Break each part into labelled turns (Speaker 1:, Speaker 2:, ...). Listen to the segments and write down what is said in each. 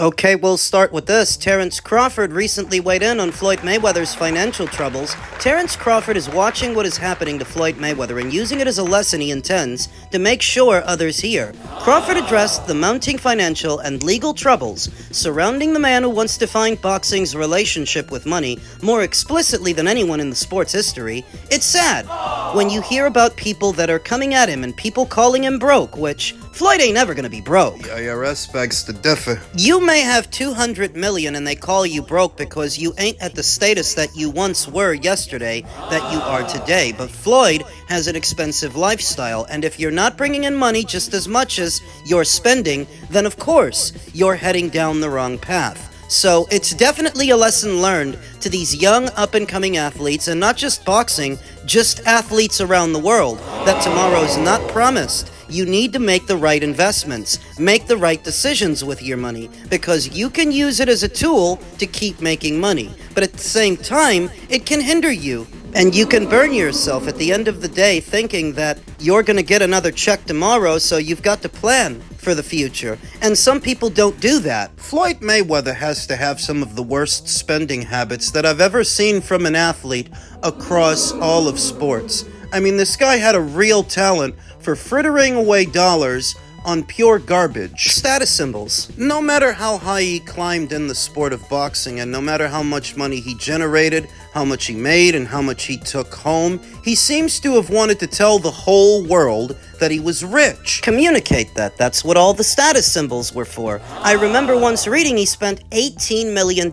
Speaker 1: Okay, we'll start with this. Terrence Crawford recently weighed in on Floyd Mayweather's financial troubles. Terrence Crawford is watching what is happening to Floyd Mayweather and using it as a lesson he intends to make sure others hear. Crawford addressed the mounting financial and legal troubles surrounding the man who once defined boxing's relationship with money more explicitly than anyone in the sport's history. It's sad when you hear about people that are coming at him and people calling him broke, which Floyd ain't never gonna be broke.
Speaker 2: The IRS begs to differ.
Speaker 1: You may have 200 million and they call you broke because you ain't at the status that you once were yesterday that you are today. But Floyd has an expensive lifestyle, and if you're not bringing in money just as much as you're spending, then of course you're heading down the wrong path. So it's definitely a lesson learned to these young up-and-coming athletes, and not just boxing, just athletes around the world, that tomorrow's not promised. You need to make the right investments, make the right decisions with your money, because you can use it as a tool to keep making money. But at the same time, it can hinder you, and you can burn yourself at the end of the day thinking that you're going to get another check tomorrow, so you've got to plan for the future. And some people don't do that.
Speaker 2: Floyd Mayweather has to have some of the worst spending habits that I've ever seen from an athlete across all of sports. I mean, this guy had a real talent for frittering away dollars on pure garbage.
Speaker 1: Status symbols.
Speaker 2: No matter how high he climbed in the sport of boxing, and no matter how much money he generated, how much he made, and how much he took home, he seems to have wanted to tell the whole world that he was rich.
Speaker 1: Communicate that. That's what all the status symbols were for. I remember once reading he spent $18 million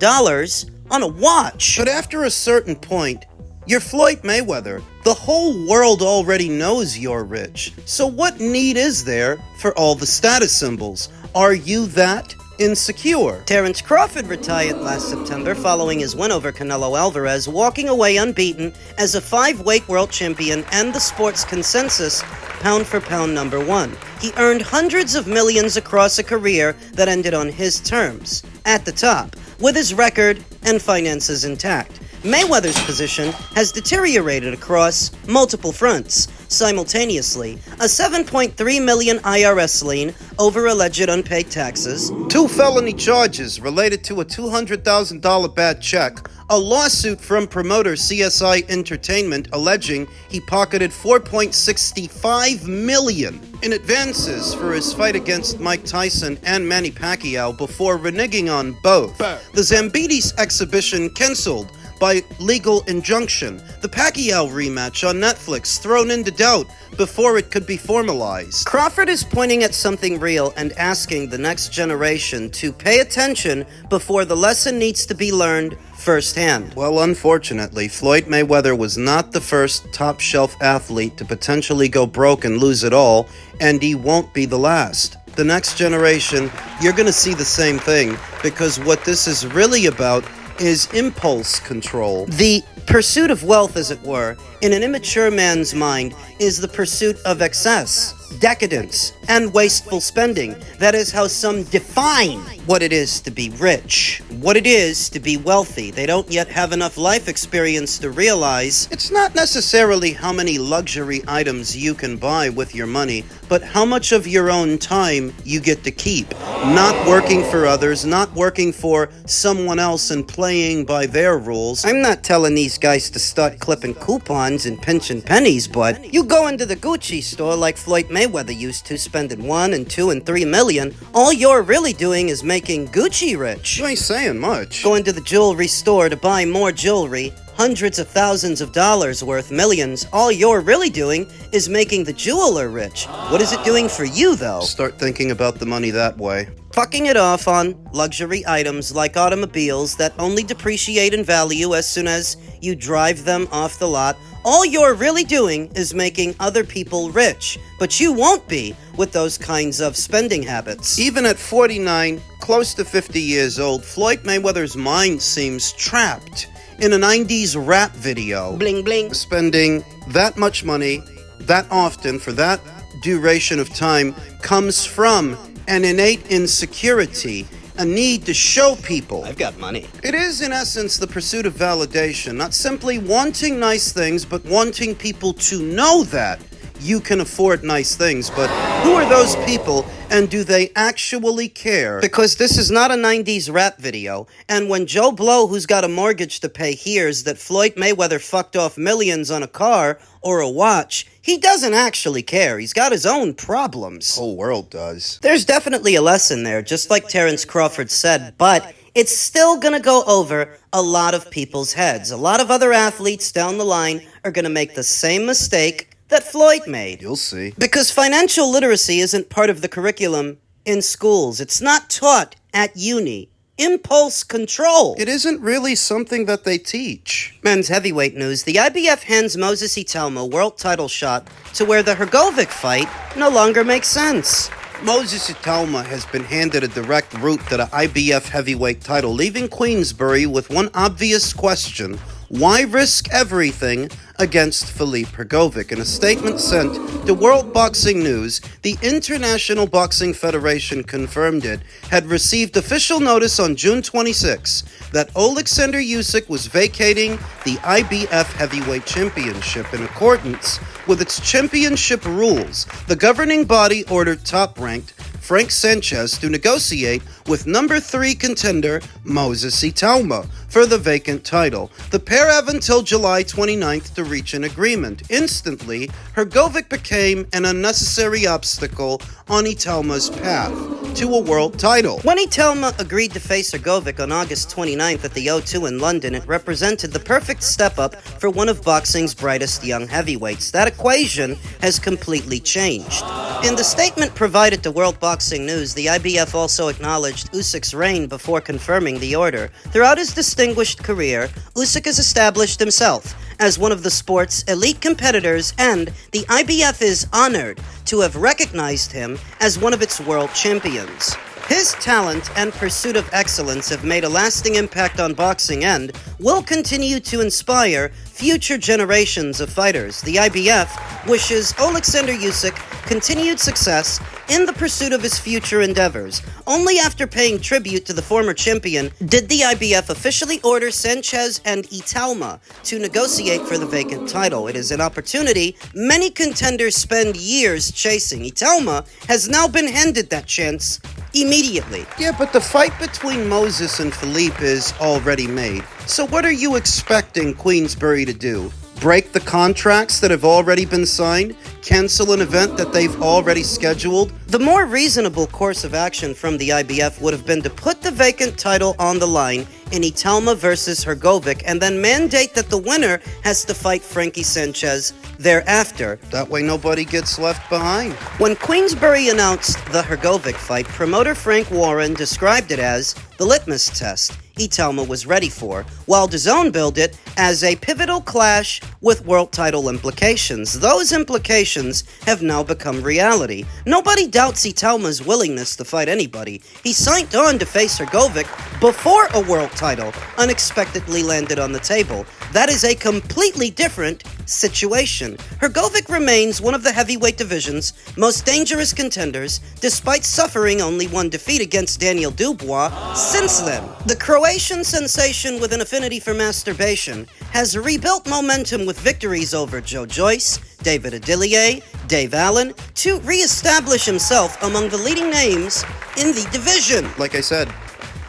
Speaker 1: on a watch.
Speaker 2: But after a certain point, you're Floyd Mayweather. The whole world already knows you're rich. So what need is there for all the status symbols? Are you that insecure?
Speaker 1: Terrence Crawford retired last September following his win over Canelo Alvarez, walking away unbeaten as a 5-weight world champion and the sport's consensus pound-for-pound number one. He earned hundreds of millions across a career that ended on his terms, at the top, with his record and finances intact. Mayweather's position has deteriorated across multiple fronts simultaneously. A $7.3 million IRS lien over alleged unpaid taxes,
Speaker 2: 2 felony charges related to a $200,000 bad check, a lawsuit from promoter CSI Entertainment alleging he pocketed $4.65 million in advances for his fight against Mike Tyson and Manny Pacquiao before reneging on both. The Zambides exhibition cancelled by legal injunction. The Pacquiao rematch on Netflix thrown into doubt before it could be formalized.
Speaker 1: Crawford is pointing at something real and asking the next generation to pay attention before the lesson needs to be learned firsthand.
Speaker 2: Well, unfortunately, Floyd Mayweather was not the first top-shelf athlete to potentially go broke and lose it all, and he won't be the last. The next generation, you're going to see the same thing, because what this is really about is impulse control.
Speaker 1: The pursuit of wealth, as it were, in an immature man's mind, is the pursuit of excess, decadence, and wasteful spending. That is how some define what it is to be rich, what it is to be wealthy. They don't yet have enough life experience to realize
Speaker 2: it's not necessarily how many luxury items you can buy with your money, but how much of your own time you get to keep. Not working for others, not working for someone else and playing by their rules.
Speaker 1: I'm not telling these guys to start clipping coupons and pinching pennies, but you go into the Gucci store like Floyd Mayweather used to, spending $1 and $2 and $3 million. All you're really doing is making Gucci rich.
Speaker 2: You ain't saying much.
Speaker 1: Go into the jewelry store to buy more jewelry, hundreds of thousands of dollars worth, millions. All you're really doing is making the jeweler rich. What is it doing for you, though?
Speaker 2: Start thinking about the money that way.
Speaker 1: Fucking it off on luxury items like automobiles that only depreciate in value as soon as you drive them off the lot. All you're really doing is making other people rich, but you won't be with those kinds of spending habits.
Speaker 2: Even at 49, close to 50 years old, Floyd Mayweather's mind seems trapped in a 90s rap video.
Speaker 1: Bling bling.
Speaker 2: Spending that much money, that often, for that duration of time, comes from an innate insecurity, a need to show people
Speaker 1: I've got money.
Speaker 2: It is, in essence, the pursuit of validation, not simply wanting nice things, but wanting people to know that you can afford nice things. But who are those people And do they actually care?
Speaker 1: Because this is not a 90s rap video, and when Joe Blow, who's got a mortgage to pay, hears that Floyd Mayweather fucked off millions on a car or a watch, he doesn't actually care. He's got his own problems.
Speaker 2: The whole world does.
Speaker 1: There's definitely a lesson there, just like Terrence Crawford said, but it's still gonna go over a lot of people's heads. A lot of other athletes down the line are gonna make the same mistake that Floyd made.
Speaker 2: You'll see.
Speaker 1: Because financial literacy isn't part of the curriculum in schools. It's not taught at uni. Impulse control.
Speaker 2: It isn't really something that they teach.
Speaker 1: Men's heavyweight news. The IBF hands Moses Itauma world title shot to where the Hrgovic fight no longer makes sense.
Speaker 2: Moses Itauma has been handed a direct route to the IBF heavyweight title, leaving Queensbury with one obvious question. Why risk everything against Filip Hrgovic? In a statement sent to World Boxing News, the International Boxing Federation confirmed it had received official notice on June 26 that Oleksandr Usyk was vacating the IBF Heavyweight Championship in accordance with its championship rules. The governing body ordered top-ranked Frank Sanchez to negotiate with number 3 contender Moses Itauma for the vacant title. The pair have until July 29th to reach an agreement. Instantly, Hrgovic became an unnecessary obstacle on Itauma's path to a world title.
Speaker 1: When Itauma agreed to face Hrgovic on August 29th at the O2 in London, it represented the perfect step up for one of boxing's brightest young heavyweights. That equation has completely changed. In the statement provided to World Boxing News, the IBF also acknowledged Usyk's reign before confirming the order. Throughout his distinguished career, Usyk has established himself as one of the sport's elite competitors, and the IBF is honored to have recognized him as one of its world champions. His talent and pursuit of excellence have made a lasting impact on boxing and will continue to inspire future generations of fighters. The IBF wishes Oleksandr Usyk continued success in the pursuit of his future endeavors. Only after paying tribute to the former champion did the IBF officially order Sanchez and Itauma to negotiate for the vacant title. It is an opportunity many contenders spend years chasing. Itauma has now been handed that chance immediately.
Speaker 2: Yeah, but the fight between Moses and Filip is already made. So what are you expecting Queensbury to do? Break the contracts that have already been signed? Cancel an event that they've already scheduled?
Speaker 1: The more reasonable course of action from the IBF would have been to put the vacant title on the line in Itauma versus Hrgovic and then mandate that the winner has to fight Frankie Sanchez thereafter.
Speaker 2: That way nobody gets left behind.
Speaker 1: When Queensbury announced the Hrgovic fight, promoter Frank Warren described it as the litmus test Itauma was ready for, while DAZN billed it as a pivotal clash with world title implications. Those implications have now become reality. Nobody doubts Itauma's willingness to fight anybody. He signed on to face Hrgovic before a world title unexpectedly landed on the table. That is a completely different situation. Hrgovic remains one of the heavyweight division's most dangerous contenders, despite suffering only one defeat against Daniel Dubois since then. The Croatian sensation with an affinity for masturbation has rebuilt momentum with victories over Joe Joyce, David Adilier, Dave Allen, to re-establish himself among the leading names in the division.
Speaker 2: Like I said,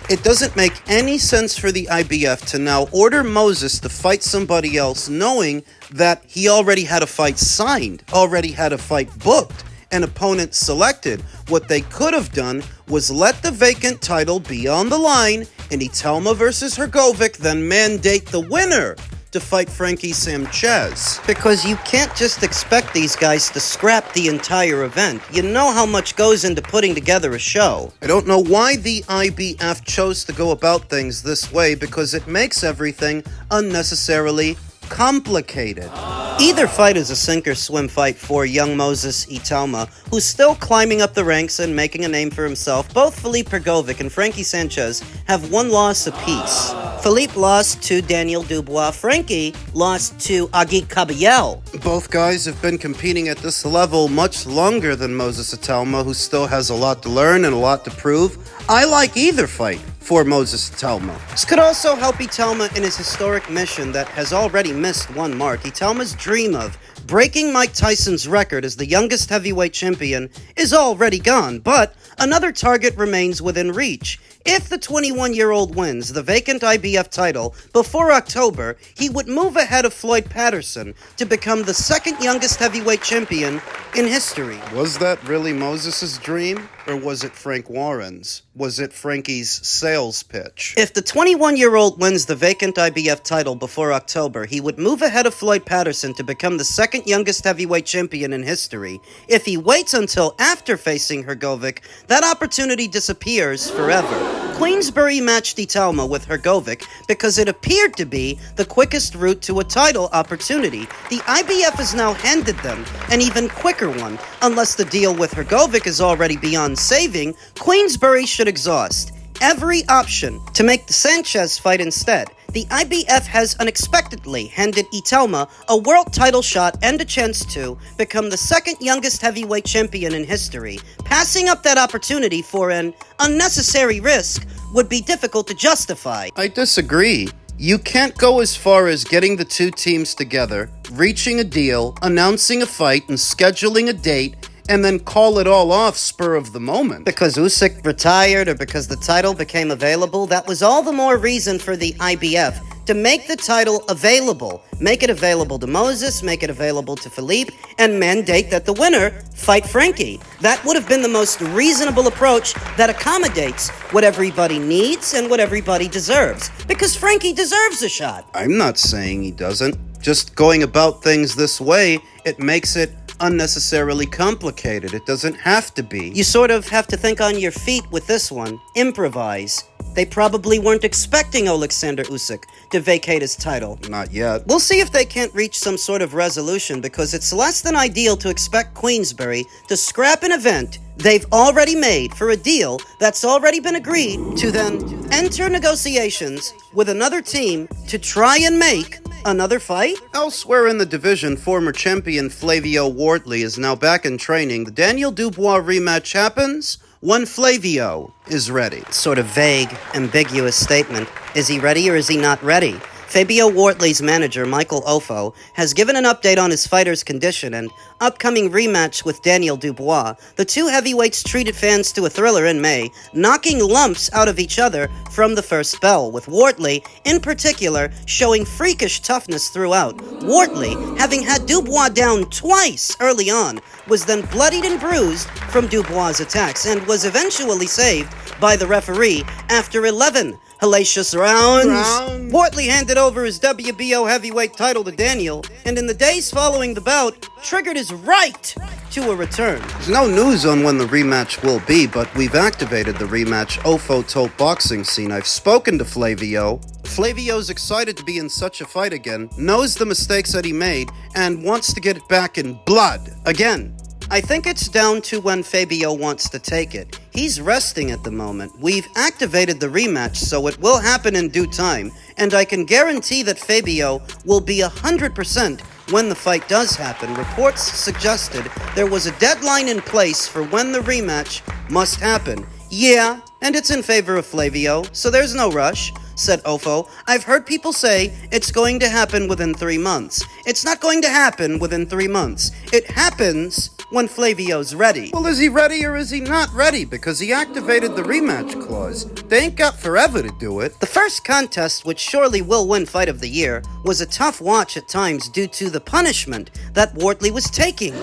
Speaker 2: it doesn't make any sense for the IBF to now order Moses to fight somebody else knowing that he already had a fight signed, already had a fight booked, an opponent selected. What they could have done was let the vacant title be on the line in Itauma versus Hrgovic, then mandate the winner to fight Frankie Sanchez.
Speaker 1: Because you can't just expect these guys to scrap the entire event. You know how much goes into putting together a show.
Speaker 2: I don't know why the IBF chose to go about things this way, because it makes everything unnecessarily complicated.
Speaker 1: Either fight is a sink-or-swim fight for young Moses Itauma, who's still climbing up the ranks and making a name for himself. Both Filip Hrgovic and Frankie Sanchez have one loss apiece. Filip lost to Daniel Dubois. Frankie lost to Agit Kabayel.
Speaker 2: Both guys have been competing at this level much longer than Moses Itauma, who still has a lot to learn and a lot to prove. I like either fight for Moses Itauma.
Speaker 1: This could also help Itauma in his historic mission that has already missed one mark. Itauma's dream of Breaking Mike Tyson's record as the youngest heavyweight champion is already gone, but another target remains within reach. If the 21-year-old wins the vacant IBF title before October, he would move ahead of Floyd Patterson to become the second youngest heavyweight champion in history.
Speaker 2: Was that really Moses' dream? Or was it Frank Warren's? Was it Frankie's sales pitch?
Speaker 1: If the 21-year-old wins the vacant IBF title before October, he would move ahead of Floyd Patterson to become the second youngest heavyweight champion in history. If he waits until after facing Hrgovic, that opportunity disappears forever. Queensberry matched Itauma with Hrgovic because it appeared to be the quickest route to a title opportunity. The IBF has now handed them an even quicker one. Unless the deal with Hrgovic is already beyond saving, Queensberry should exhaust every option to make the Sanchez fight instead. The IBF has unexpectedly handed Itauma a world title shot and a chance to become the second youngest heavyweight champion in history. Passing up that opportunity for an unnecessary risk would be difficult to justify.
Speaker 2: I disagree. You can't go as far as getting the two teams together, reaching a deal, announcing a fight, and scheduling a date, and then call it all off spur of the moment.
Speaker 1: Because Usyk retired or because the title became available, that was all the more reason for the IBF to make the title available. Make it available to Moses, make it available to Philippe, and mandate that the winner fight Frankie. That would have been the most reasonable approach that accommodates what everybody needs and what everybody deserves. Because Frankie deserves a shot.
Speaker 2: I'm not saying he doesn't. Just going about things this way, it makes it unnecessarily complicated. It doesn't have to be.
Speaker 1: You sort of have to think on your feet with this one. Improvise. They probably weren't expecting Alexander Usyk to vacate his title.
Speaker 2: Not yet.
Speaker 1: We'll see if they can't reach some sort of resolution, because it's less than ideal to expect Queensberry to scrap an event they've already made for a deal that's already been agreed to, then enter negotiations with another team to try and make another fight?
Speaker 2: Elsewhere in the division, former champion Flavio Wardley is now back in training. The Daniel Dubois rematch happens when Flavio is ready.
Speaker 1: Sort of vague, ambiguous statement. Is he ready or is he not ready? Fabio Wardley's manager, Michael Ofo, has given an update on his fighter's condition and upcoming rematch with Daniel Dubois. The two heavyweights treated fans to a thriller in May, knocking lumps out of each other from the first bell, with Wardley, in particular, showing freakish toughness throughout. Wardley, having had Dubois down twice early on, was then bloodied and bruised from Dubois' attacks and was eventually saved by the referee after 11 hellacious rounds. Wardley handed over his WBO heavyweight title to Daniel, and in the days following the bout, triggered his right to a return.
Speaker 2: There's no news on when the rematch will be, but we've activated the rematch Ofo told boxing scene. I've spoken to Flavio. Flavio's excited to be in such a fight again, knows the mistakes that he made, and wants to get it back in blood again.
Speaker 1: I think it's down to when Fabio wants to take it. He's resting at the moment. We've activated the rematch, so it will happen in due time, and I can guarantee that Fabio will be 100% when the fight does happen. Reports suggested there was a deadline in place for when the rematch must happen. Yeah, and it's in favor of Flavio, so there's no rush, said Ofo. I've heard people say it's going to happen within 3 months. It's not going to happen within 3 months. It happens when Flavio's ready.
Speaker 2: Well, is he ready or is he not ready? Because he activated the rematch clause. They ain't got forever to do it.
Speaker 1: The first contest, which surely will win Fight of the Year, was a tough watch at times due to the punishment that Wardley was taking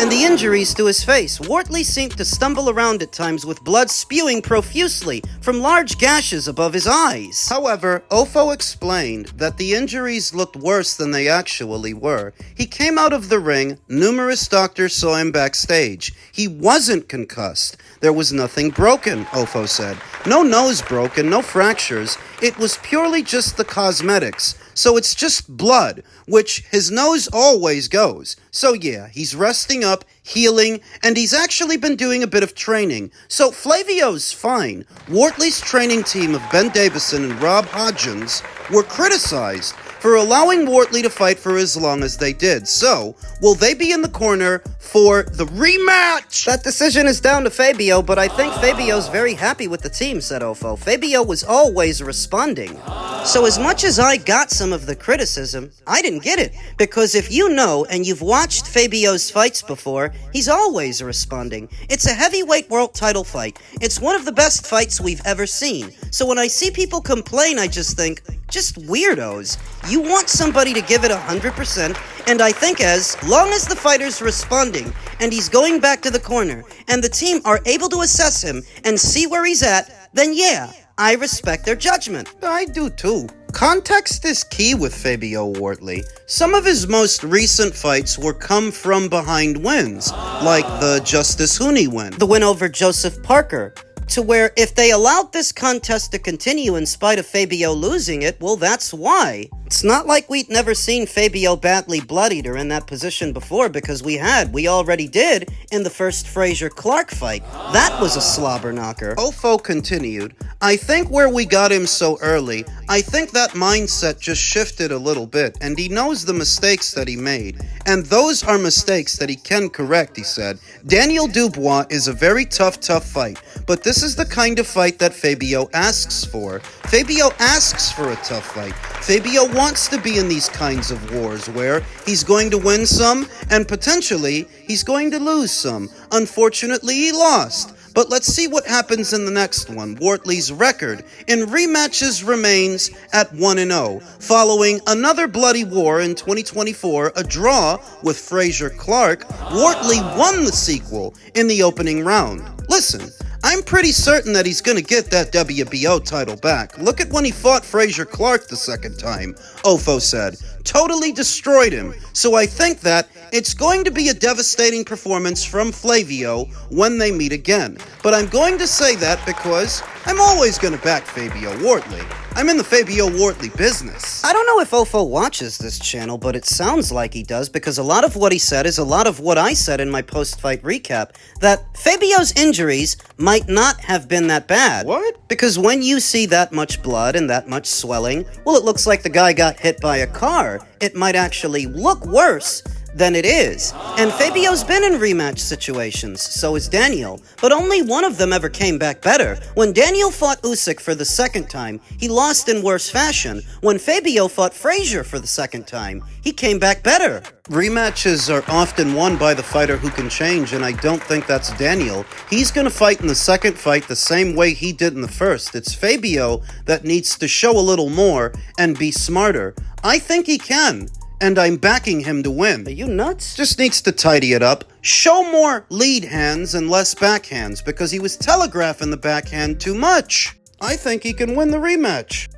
Speaker 1: and the injuries to his face. Wardley seemed to stumble around at times with blood spewing profusely from large gashes above his eyes.
Speaker 2: However, Ofo explained that the injuries looked worse than they actually were. He came out of the ring, numerous doctors saw him backstage. He wasn't concussed. There was nothing broken, Ofo said. No nose broken, no fractures. It was purely just the cosmetics. So it's just blood, which his nose always goes. So yeah, he's resting up, healing, and he's actually been doing a bit of training. So Flavio's fine. Wardley's training team of Ben Davison and Rob Hodgins were criticized for allowing Wardley to fight for as long as they did. So, will they be in the corner for the rematch?
Speaker 1: That decision is down to Fabio, but I think Fabio's very happy with the team, said Ofo. Fabio was always responding. So as much as I got some of the criticism, I didn't get it. Because if you know and you've watched Fabio's fights before, he's always responding. It's a heavyweight world title fight. It's one of the best fights we've ever seen. So when I see people complain, I just think, just weirdos. You want somebody to give it 100%, and I think as long as the fighter's responding, and he's going back to the corner, and the team are able to assess him and see where he's at, then yeah, I respect their judgment.
Speaker 2: I do too. Context is key with Fabio Wardley. Some of his most recent fights were come from behind wins, like the Justice Hooney win.
Speaker 1: The win over Joseph Parker, to where if they allowed this contest to continue in spite of Fabio losing it, well, that's why. It's not like we'd never seen Fabio badly bloodied or in that position before, because we already did in the first Frazier-Clark fight. That was a slobber knocker.
Speaker 2: Ofo continued, I think where we got him so early, I think that mindset just shifted a little bit, and he knows the mistakes that he made. And those are mistakes that he can correct, he said. Daniel Dubois is a very tough fight, but this is the kind of fight that Fabio asks for. Fabio asks for a tough fight. Fabio wants to be in these kinds of wars where he's going to win some and potentially he's going to lose some. Unfortunately, he lost. But let's see what happens in the next one. Wardley's record in rematches remains at 1-0. Following another bloody war in 2024, a draw with Frazier-Clark, Wardley won the sequel in the opening round. Listen, I'm pretty certain that he's gonna get that WBO title back. Look at when he fought Frazier-Clark the second time, Ofo said. Totally destroyed him. So I think that it's going to be a devastating performance from Flavio when they meet again. But I'm going to say that because I'm always going to back Fabio Wardley. I'm in the Fabio Wardley business.
Speaker 1: I don't know if Ofo watches this channel, but it sounds like he does, because a lot of what he said is a lot of what I said in my post-fight recap, that Fabio's injuries might not have been that bad.
Speaker 2: What?
Speaker 1: Because when you see that much blood and that much swelling, well, it looks like the guy got hit by a car. It might actually look worse than it is. And Fabio's been in rematch situations, so is Daniel, but only one of them ever came back better. When Daniel fought Usyk for the second time, he lost in worse fashion. When Fabio fought Frazier for the second time, he came back better.
Speaker 2: Rematches are often won by the fighter who can change, and I don't think that's Daniel. He's going to fight in the second fight the same way he did in the first. It's Fabio that needs to show a little more and be smarter. I think he can. And I'm backing him to win.
Speaker 1: Are you nuts?
Speaker 2: Just needs to tidy it up. Show more lead hands and less backhands, because he was telegraphing the backhand too much. I think he can win the rematch.